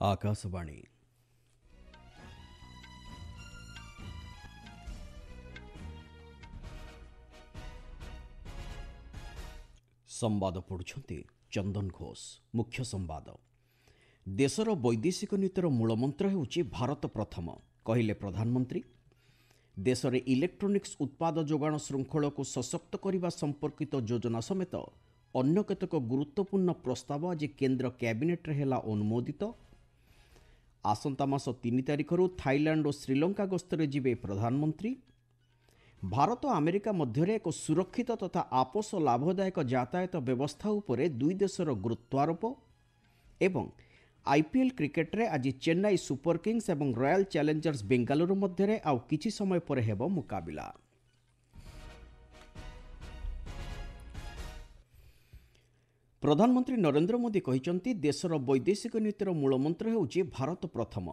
आकाशवाणी संवाद पढ़ुछंती चंदन घोष। मुख्य संवाद। देशर वैदेशिक नीतिर मूलमंत्र हेउछि भारत प्रथम कहिले प्रधानमंत्री। देशरे इलेक्ट्रोनिक्स उत्पाद जोगाण श्रृंखल को सशक्त करने संपर्कित योजना समेत अन्य केतक गुरुत्वपूर्ण प्रस्ताव आज केंद्र कैबिनेट रे हेला अनुमोदित। आसंता मास 3 तारिखर थाईलैंड और श्रीलंका गस्तरे जिबे प्रधानमंत्री। भारत और अमेरिका मध्य एक सुरक्षित तथा आपस लाभदायक यातायात व्यवस्था उपरे दुई देशर गुरुत्वारोप। एवं आईपीएल क्रिकेट रे आज चेन्नई सुपर किंग्स एवं रॉयल चैलेंजर्स बेंगालुरु मध्य आउ किछि समय पर हेबो मुकाबिला। प्रधानमंत्री नरेंद्र मोदी कहिसंती देशर वैदेशिक नीतिर मूलमंत्र हेउछि भारत प्रथम।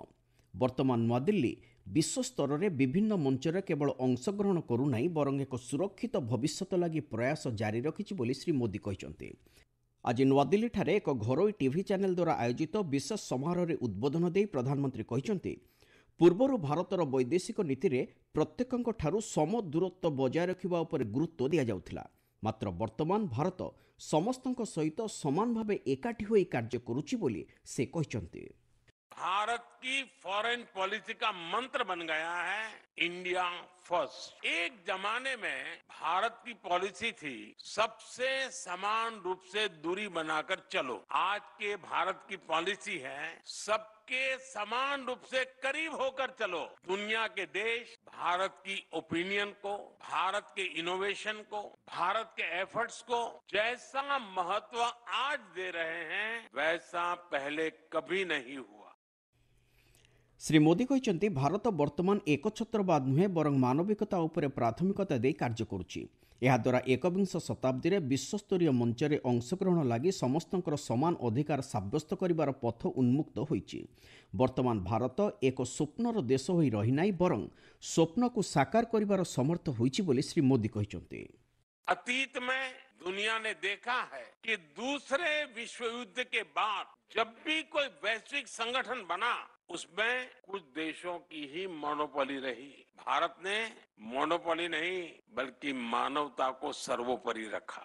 वर्तमान नूआदिल्ली विश्व स्तर में विभिन्न मंचर केवल अंशग्रहण करूना बरं एक सुरक्षित भविष्य लगी प्रयास जारी रखिछि बोली श्री मोदी कहिसंती। आज नूआदिल्ली ठारे एक घरोई टीवी चैनल द्वारा आयोजित विशेष समारोह में उद्बोधन दे प्रधानमंत्री कहिसंती पूर्वर भारतर वैदेशिक नीति रे प्रत्येकଙ୍କ ठारू सम दूरत्व बजाय रखिबा उपर गुरुत्व दिया जाउथिला। मात्र वर्तमान भारत समस्तଙ୍କ सहित समान भावे एकाठी होई कार्य करूछि बोली से कहिसंती। भारत की फॉरेन पॉलिसी का मंत्र बन गया है इंडिया फर्स्ट। एक जमाने में भारत की पॉलिसी थी सबसे समान रूप से दूरी बनाकर चलो। आज के भारत की पॉलिसी है सबके समान रूप से करीब होकर चलो। दुनिया के देश भारत की ओपिनियन को, भारत के इनोवेशन को, भारत के एफर्ट्स को जैसा महत्व आज दे रहे हैं वैसा पहले कभी नहीं हुआ। श्री मोदी कहते भारत वर्तमान एकछत्रवाद नुहे बरं मानविकता उपरे प्राथमिकता दे कार्य करुछि। यह द्वारा एकविंश शताब्दी में विश्वस्तरीय मंचरे अंशग्रहण लगी समस्तंकर समान अधिकार साब्यस्त करिवार पथ उन्मुक्त होइछि। वर्तमान भारत एक स्वप्नर देश होई रही नाही बरं स्वप्न को साकार करिवार समर्थ होइछि बोली श्री मोदी कहते। अतीत में दुनिया ने देखा है कि दूसरे विश्व युद्ध के बाद जब भी कोई वैश्विक संगठन बना उसमें कुछ देशों की ही मोनोपोली रही। भारत ने मोनोपोली नहीं बल्कि मानवता को सर्वोपरि रखा।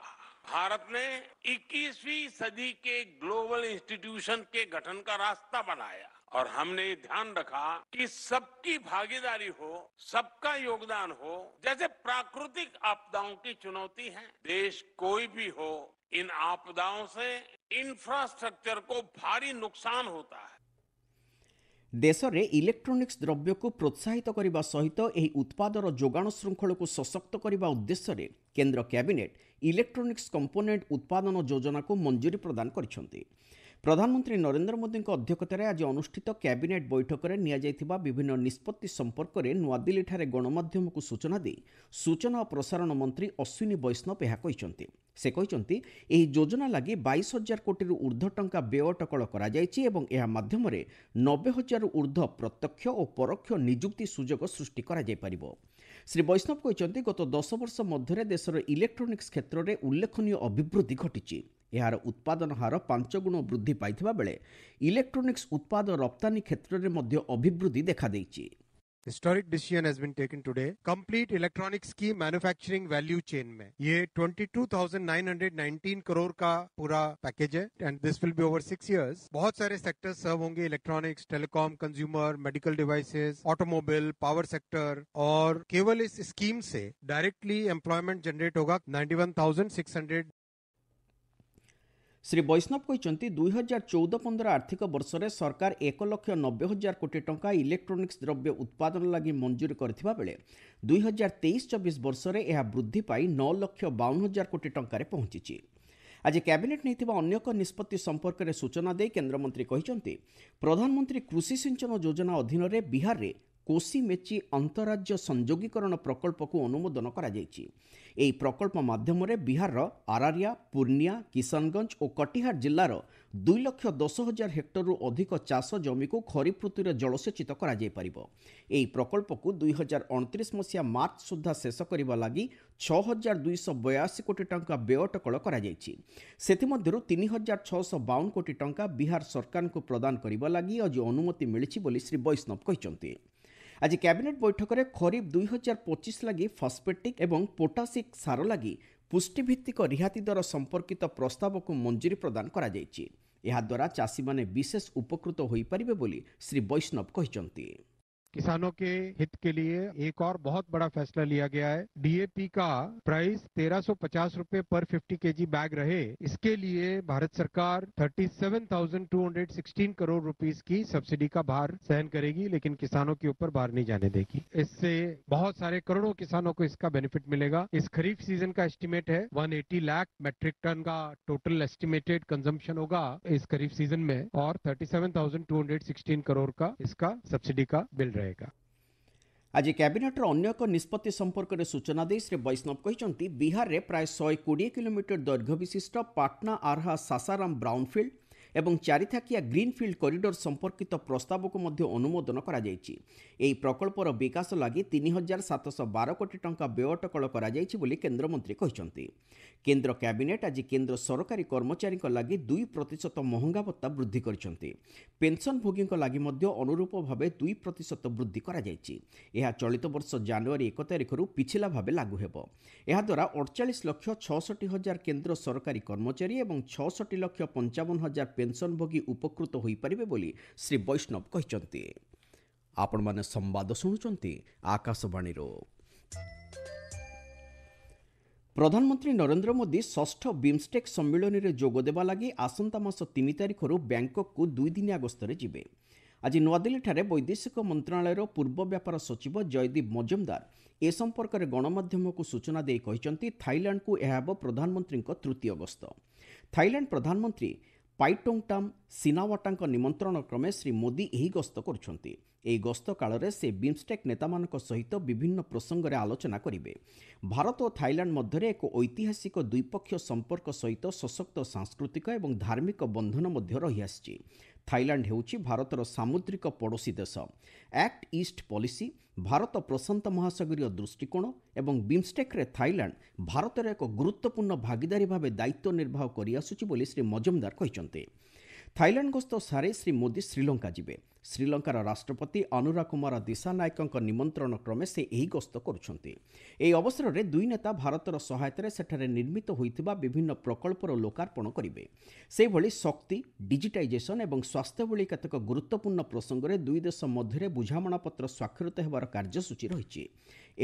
भारत ने 21वीं सदी के ग्लोबल इंस्टीट्यूशन के गठन का रास्ता बनाया और हमने ये ध्यान रखा कि सबकी भागीदारी हो, सबका योगदान हो। जैसे प्राकृतिक आपदाओं की चुनौती है, देश कोई भी हो, इन आपदाओं से इंफ्रास्ट्रक्चर को भारी नुकसान होता है। देश में इलेक्ट्रोनिक्स द्रव्य को प्रोत्साहित करने सहित एही उत्पादर जोगाण श्रृंखल को सशक्त करने उद्देश्य रे केंद्र कैबिनेट इलेक्ट्रोनिक्स कंपोनेंट उत्पादन योजना को मंजूरी प्रदान करिसेंती। प्रधानमंत्री नरेंद्र मोदी अध्यक्षतार आज अनुष्ठित कैबिनेट बैठक में नियाଯାଇଥିବା विभिन्न निष्पत्ति संपर्क में नूआदिल्ली ठारे गणमाध्यम को सूचना दी सूचना और प्रसारण मंत्री अश्विनी वैष्णव यह कहते। से कहते एही योजना लगी 22,000 कोटी ऊर्ध्व टंका व्यय अटकल कराଯାଇଛି एवं यह माध्यम 90,000 ऊर्ध्व प्रत्यक्ष और परोक्ष निजुक्ति सुजोग सृष्टि करा जाय परिबो। श्री वैष्णव कहते गत 10 वर्ष मध्य देशर इलेक्ट्रोनिक्स क्षेत्र में उल्लेखनीय अभिवृद्धि घटी। यार उत्पादन हार 5 गुण वृद्धि पाइथिबा बेले इलेक्ट्रोनिक्स उत्पाद रप्तानी क्षेत्र में मध्य अभिवृद्धि देखा देइछि। Historic decision has been taken today. Complete electronics की मैन्युफैक्चरिंग वैल्यू चेन में ये 22,919 करोड़ का पूरा पैकेज है and this will be over 6 years. बहुत सारे सेक्टर्स सर्व होंगे, electronics, telecom, consumer, medical devices, automobile, power sector. और केवल इस स्कीम से डायरेक्टली एम्प्लॉयमेंट जनरेट होगा 91,600। श्री वैष्णव कहते 2014-15 आर्थिक वर्ष में सरकार 1,90,000 कोटी टंका इलेक्ट्रोनिक्स द्रव्य उत्पादन लगी मंजूरी करथिबा बेले 2023-24 वर्ष में यह वृद्धि पाई 9,52,000 कोटी टंका पहुंची। आज कैबिनेट नहीं अन्य एक निष्पत्ति संपर्क में सूचना दे केंद्रमंत्री कहते प्रधानमंत्री कृषि सिंचन योजना अधीन में बिहार में କୋସି ମେଚି ଅନ୍ତରାଜ୍ୟ ସଂଯୋଗୀକରଣ ପ୍ରକଳ୍ପକୁ ଅନୁମୋଦନ କରାଯାଇଛି। ଏହି ପ୍ରକଳ୍ପ ମାଧ୍ୟମରେ ବିହାରର ଆରାରିଆ, ପୂର୍ଣ୍ଣିଆ, କିଶନଗଞ୍ଜ ଓ କଟିହାର ଜିଲ୍ଲାର 2,10,000 ହେକ୍ଟରରୁ ଅଧିକ ଚାଷ ଜମିକୁ ଖରିଫ ଋତୁରେ ଜଳସେଚିତ କରାଯାଇପାରିବ। ଏହି ପ୍ରକଳ୍ପକୁ 2029 ମସିହା ମାର୍ଚ୍ଚ ସୁଦ୍ଧା ଶେଷ କରିବା ଲାଗି 6,282 କୋଟି ଟଙ୍କା ବ୍ୟୟ ଅଟକଳ କରାଯାଇଛି। ସେଥିମଧ୍ୟରୁ 3,652 କୋଟି ଟଙ୍କା ବିହାର ସରକାରଙ୍କୁ ପ୍ରଦାନ କରିବା ଲାଗି ଆଜି ଅନୁମତି ମିଳିଛି ବୋଲି ଶ୍ରୀ ବୈଷ୍ଣବ କହିଛନ୍ତି। ଆଜି କ୍ୟାବିନେଟ୍ ବୈଠକରେ ଖରିଫ 2025 ଲାଗି ଫସ୍ଫେଟିକ୍ ଏବଂ ପୋଟାସିକ୍ ସାର ଲାଗି ପୁଷ୍ଟିଭିତ୍ତିକ ରିହାତି ଦର ସମ୍ପର୍କିତ ପ୍ରସ୍ତାବକୁ ମଞ୍ଜୁରୀ ପ୍ରଦାନ କରାଯାଇଛି। ଏହାଦ୍ୱାରା ଚାଷୀମାନେ ବିଶେଷ ଉପକୃତ ହୋଇପାରିବେ ବୋଲି ଶ୍ରୀ ବୈଷ୍ଣବ କହିଛନ୍ତି। किसानों के हित के लिए एक और बहुत बड़ा फैसला लिया गया है। डीएपी का प्राइस 1350 रुपए पर 50 केजी बैग रहे, इसके लिए भारत सरकार 37,216 करोड़ रुपीस की सब्सिडी का भार सहन करेगी, लेकिन किसानों के ऊपर भार नहीं जाने देगी। इससे बहुत सारे करोड़ों किसानों को इसका बेनिफिट मिलेगा। इस खरीफ सीजन का एस्टिमेट है 180 लाख मेट्रिक टन का टोटल एस्टिमेटेड कंजम्पशन होगा इस खरीफ सीजन में, और 37,216 करोड़ का इसका सब्सिडी का बिल रहेगा। ଆଜି କ୍ୟାବିନେଟ୍ର ଅନ୍ୟ ଏକ ନିଷ୍ପତ୍ତି ସମ୍ପର୍କରେ ସୂଚନା ଦେଇ ଶ୍ରୀ ବୈଷ୍ଣବ କହିଛନ୍ତି, ବିହାରରେ ପ୍ରାୟ 120 କିଲୋମିଟର ଦୈର୍ଘ୍ୟ ବିଶିଷ୍ଟ ପାଟନା ଆର୍ହା ସାସାରାମ ବ୍ରାଉନଫିଲ୍ଡ ଏବଂ ଚାରିଥାକିଆ ଗ୍ରୀନଫିଲ୍ଡ କରିଡର ସମ୍ପର୍କିତ ପ୍ରସ୍ତାବକୁ ମଧ୍ୟ ଅନୁମୋଦନ କରାଯାଇଛି। ଏହି ପ୍ରକଳ୍ପର ବିକାଶ ଲାଗି 3,712 କୋଟି ଟଙ୍କା ବ୍ୟୟ ଅଟକଳ କରାଯାଇଛି ବୋଲି କେନ୍ଦ୍ରମନ୍ତ୍ରୀ କହିଛନ୍ତି। କେନ୍ଦ୍ର କ୍ୟାବିନେଟ୍ ଆଜି କେନ୍ଦ୍ର ସରକାରୀ କର୍ମଚାରୀଙ୍କ ଲାଗି 2% ମହଙ୍ଗା ଭତ୍ତା ବୃଦ୍ଧି କରିଛନ୍ତି। ପେନ୍ସନଭୋଗୀଙ୍କ ଲାଗି ମଧ୍ୟ ଅନୁରୂପ ଭାବେ 2% ବୃଦ୍ଧି କରାଯାଇଛି। ଏହା ଚଳିତ ବର୍ଷ ଜାନୁଆରୀ 1 ତାରିଖରୁ ପିଛିଲା ଭାବେ ଲାଗୁ ହେବ। ଏହାଦ୍ୱାରା 48,66,000 କେନ୍ଦ୍ର ସରକାରୀ କର୍ମଚାରୀ ଏବଂ 66,55,000 ପେନ୍ସନଭୋଗୀ ଉପକୃତ ହୋଇପାରିବେ ବୋଲି ଶ୍ରୀ ବୈଷ୍ଣବ କହିଛନ୍ତି। ଆପଣମାନେ ସମ୍ବାଦ ଶୁଣୁଛନ୍ତି ଆକାଶବାଣୀରୁ। ପ୍ରଧାନମନ୍ତ୍ରୀ ନରେନ୍ଦ୍ର ମୋଦି ଷଷ୍ଠ ବିମ୍ଷ୍ଟେକ୍ ସମ୍ମିଳନୀରେ ଯୋଗଦେବା ଲାଗି ଆସନ୍ତା ମାସ 3 ତାରିଖରୁ ବ୍ୟାଙ୍କକ୍କୁ 2 ଦିନିଆ ଗସ୍ତରେ ଯିବେ। ଆଜି ନୂଆଦିଲ୍ଲୀଠାରେ ବୈଦେଶିକ ମନ୍ତ୍ରଣାଳୟର ପୂର୍ବ ବ୍ୟାପାର ସଚିବ ଜୟଦୀପ ମଜୁମଦାର ଏ ସମ୍ପର୍କରେ ଗଣମାଧ୍ୟମକୁ ସୂଚନା ଦେଇ କହିଛନ୍ତି, ଥାଇଲାଣ୍ଡକୁ ଏହା ହେବ ପ୍ରଧାନମନ୍ତ୍ରୀଙ୍କ ତୃତୀୟ ଗସ୍ତ। ଥାଇଲାଣ୍ଡ ପ୍ରଧାନମନ୍ତ୍ରୀ ପାଇଟୋଙ୍ଗଟାମ୍ ସିନାୱାଟାଙ୍କ ନିମନ୍ତ୍ରଣ କ୍ରମେ ଶ୍ରୀ ମୋଦି ଏହି ଗସ୍ତ କରୁଛନ୍ତି। ଏହି ଗସ୍ତ କାଳରେ ସେ ବିମ୍ଷ୍ଟେକ୍ ନେତାମାନଙ୍କ ସହିତ ବିଭିନ୍ନ ପ୍ରସଙ୍ଗରେ ଆଲୋଚନା କରିବେ। ଭାରତ ଓ ଥାଇଲାଣ୍ଡ ମଧ୍ୟରେ ଏକ ଐତିହାସିକ ଦ୍ୱିପକ୍ଷୀୟ ସମ୍ପର୍କ ସହିତ ସଶକ୍ତ ସାଂସ୍କୃତିକ ଏବଂ ଧାର୍ମିକ ବନ୍ଧନ ମଧ୍ୟ ରହିଆସିଛି। ଥାଇଲାଣ୍ଡ ହେଉଛି ଭାରତର ସାମୁଦ୍ରିକ ପଡ଼ୋଶୀ ଦେଶ। Act east policy, Bharat Prashant ମହାସାଗରୀୟ ଦୃଷ୍ଟିକୋଣ ଏବଂ ବିମ୍ଷ୍ଟେକ୍ରେ ଥାଇଲାଣ୍ଡ ଭାରତର ଏକ ଗୁରୁତ୍ୱପୂର୍ଣ୍ଣ ଭାଗିଦାରୀ ଭାବେ ଦାୟିତ୍ୱ ନିର୍ବାହ କରିଆସୁଛି ବୋଲି ଶ୍ରୀ ମଜୁମଦାର କହିଛନ୍ତି। ଥାଇଲାଣ୍ଡ ଗସ୍ତ ସାରି ଶ୍ରୀ ମୋଦି ଶ୍ରୀଲଙ୍କା ଯିବେ। ଶ୍ରୀଲଙ୍କାର ରାଷ୍ଟ୍ରପତି ଅନୁରା କୁମାର ଦିସାନାୟକଙ୍କ ନିମନ୍ତ୍ରଣ କ୍ରମେ ସେ ଏହି ଗସ୍ତ କରୁଛନ୍ତି। ଏହି ଅବସରରେ ଦୁଇ ନେତା ଭାରତର ସହାୟତାରେ ସେଠାରେ ନିର୍ମିତ ହୋଇଥିବା ବିଭିନ୍ନ ପ୍ରକଳ୍ପର ଲୋକାର୍ପଣ କରିବେ। ସେହିଭଳି ଶକ୍ତି, ଡିଜିଟାଇଜେସନ୍ ଏବଂ ସ୍ୱାସ୍ଥ୍ୟ ଭଳି କେତେକ ଗୁରୁତ୍ୱପୂର୍ଣ୍ଣ ପ୍ରସଙ୍ଗରେ ଦୁଇ ଦେଶ ମଧ୍ୟରେ ବୁଝାମଣାପତ୍ର ସ୍ୱାକ୍ଷରିତ ହେବାର କାର୍ଯ୍ୟସୂଚୀ ରହିଛି।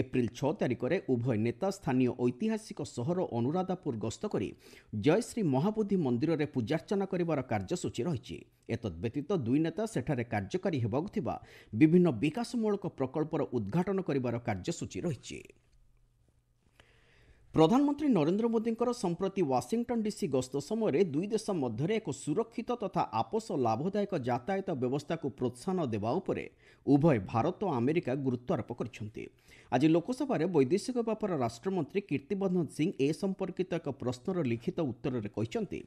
ଏପ୍ରିଲ 6 ତାରିଖରେ ଉଭୟ ନେତା ସ୍ଥାନୀୟ ଐତିହାସିକ ସହର ଅନୁରାଧାପୁର ଗସ୍ତ କରି ଜୟଶ୍ରୀ ମହାବୋଧି ମନ୍ଦିରରେ ପୂଜାର୍ଚ୍ଚନା କରିବାର କାର୍ଯ୍ୟସୂଚୀ ରହିଛି। ଏତଦ୍ବ୍ୟତୀତ ଦୁଇ ନେତା ସେଠାରେ କାର୍ଯ୍ୟକାରୀ ହେବାକୁ ଥିବା ବିଭିନ୍ନ ବିକାଶମୂଳକ ପ୍ରକଳ୍ପର ଉଦ୍ଘାଟନ କରିବାର କାର୍ଯ୍ୟସୂଚୀ ରହିଛି। ପ୍ରଧାନମନ୍ତ୍ରୀ ନରେନ୍ଦ୍ର ମୋଦିଙ୍କର ସମ୍ପ୍ରତି ୱାଶିଂଟନ ଡିସି ଗସ୍ତ ସମୟରେ ଦୁଇ ଦେଶ ମଧ୍ୟରେ ଏକ ସୁରକ୍ଷିତ ତଥା ଆପୋଷ ଲାଭଦାୟକ ଯାତାୟାତ ବ୍ୟବସ୍ଥାକୁ ପ୍ରୋତ୍ସାହନ ଦେବା ଉପରେ ଉଭୟ ଭାରତ ଓ ଆମେରିକା ଗୁରୁତ୍ୱ ଆରୋପ କରିଛନ୍ତି। ଆଜି ଲୋକସଭାରେ ବୈଦେଶିକ ବ୍ୟାପାର ରାଷ୍ଟ୍ରମନ୍ତ୍ରୀ କୀର୍ତ୍ତିବର୍ଦ୍ଧନ ସିଂ ଏ ସମ୍ପର୍କିତ ଏକ ପ୍ରଶ୍ନର ଲିଖିତ ଉତ୍ତରରେ କହିଛନ୍ତି,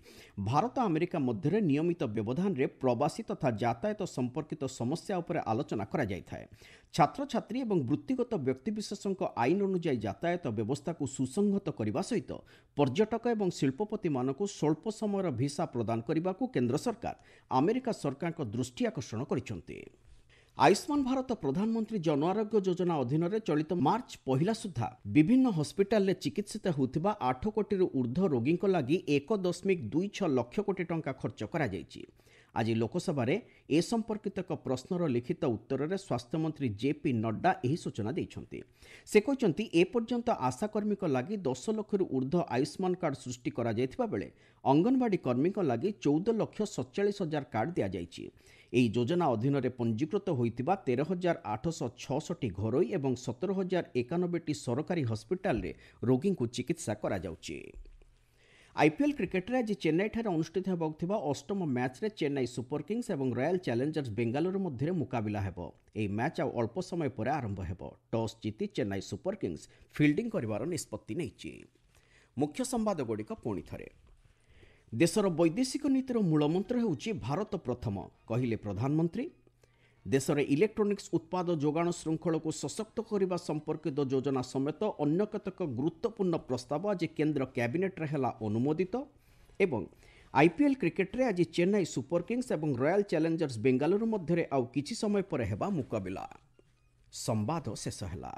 ଭାରତ ଆମେରିକା ମଧ୍ୟରେ ନିୟମିତ ବ୍ୟବଧାନରେ ପ୍ରବାସୀ ତଥା ଯାତାୟାତ ସମ୍ପର୍କିତ ସମସ୍ୟା ଉପରେ ଆଲୋଚନା କରାଯାଇଥାଏ। ଛାତ୍ରଛାତ୍ରୀ ଏବଂ ବୃତ୍ତିଗତ ବ୍ୟକ୍ତିବିଶେଷଙ୍କ ଆଇନ ଅନୁଯାୟୀ ଯାତାୟାତ ବ୍ୟବସ୍ଥାକୁ ସୁସଂହତ କରିବା ସହିତ ପର୍ଯ୍ୟଟକ ଏବଂ ଶିଳ୍ପପତିମାନଙ୍କୁ ସ୍ୱଳ୍ପ ସମୟର ଭିସା ପ୍ରଦାନ କରିବାକୁ କେନ୍ଦ୍ର ସରକାର ଆମେରିକା ସରକାରଙ୍କ ଦୃଷ୍ଟି ଆକର୍ଷଣ କରିଛନ୍ତି। ଆୟୁଷ୍ମାନ ଭାରତ ପ୍ରଧାନମନ୍ତ୍ରୀ ଜନ ଆରୋଗ୍ୟ ଯୋଜନା ଅଧୀନରେ ଚଳିତ ମାର୍ଚ୍ଚ 1 ସୁଦ୍ଧା ବିଭିନ୍ନ ହସ୍ପିଟାଲରେ ଚିକିତ୍ସିତ ହେଉଥିବା 8 କୋଟିରୁ ଉର୍ଦ୍ଧ୍ୱ ରୋଗୀଙ୍କ ଲାଗି 1.26 ଲକ୍ଷ କୋଟି ଟଙ୍କା ଖର୍ଚ୍ଚ କରାଯାଇଛି। ଆଜି ଲୋକସଭାରେ ଏ ସମ୍ପର୍କିତ ଏକ ପ୍ରଶ୍ନର ଲିଖିତ ଉତ୍ତରରେ ସ୍ୱାସ୍ଥ୍ୟମନ୍ତ୍ରୀ ଜେପି ନଡ୍ଡା ଏହି ସୂଚନା ଦେଇଛନ୍ତି। ସେ କହିଛନ୍ତି, ଏପର୍ଯ୍ୟନ୍ତ ଆଶାକର୍ମୀଙ୍କ ଲାଗି 10 ଲକ୍ଷରୁ ଉର୍ଦ୍ଧ୍ୱ ଆୟୁଷ୍ମାନ କାର୍ଡ ସୃଷ୍ଟି କରାଯାଇଥିବା ବେଳେ ଅଙ୍ଗନବାଡି କର୍ମୀଙ୍କ ଲାଗି 14,47,000 କାର୍ଡ ଦିଆଯାଇଛି। ଏହି ଯୋଜନା ଅଧୀନରେ ପଞ୍ଜୀକୃତ ହୋଇଥିବା 13,866ଟି ଘରୋଇ ଏବଂ 17,091ଟି ସରକାରୀ ହସ୍ପିଟାଲରେ ରୋଗୀଙ୍କୁ ଚିକିତ୍ସା କରାଯାଉଛି। आईपीएल क्रिकेट आज चेन्नई ठारे अनुष्ठित हेबाकु थिबा अष्टम मैच रे चेन्नई सुपर किंग्स और रॉयल चैलेंजर्स बेंगालुरु मध्य मुकाबिला हेबो। एही मैच अल्प समय पर आरंभ हेबो। टॉस जीति चेन्नई सुपर किंग्स फील्डिंग करिवार निष्पत्ति नेइछि। मुख्य संवाद गुड़िक पुणी थरे। देशर वैदेशिक नीतिर मूलमंत्र हेउछि भारत प्रथम कहिले प्रधानमंत्री। देशर इलेक्ट्रोनिक्स उत्पाद जोगाण श्रृंखल को सशक्त करने संपर्कित योजना समेत अन्य केतक गुरुत्वपूर्ण प्रस्ताव आज केंद्र कैबिनेट रे हेला अनुमोदित। एवं आईपीएल क्रिकेट रे आज चेन्नई सुपर किंग्स और रॉयल चैलेंजर्स बेंगालुरु मध्य आउ किछि समय पर हेबा मुकाबिला। संवाद शेष हेला।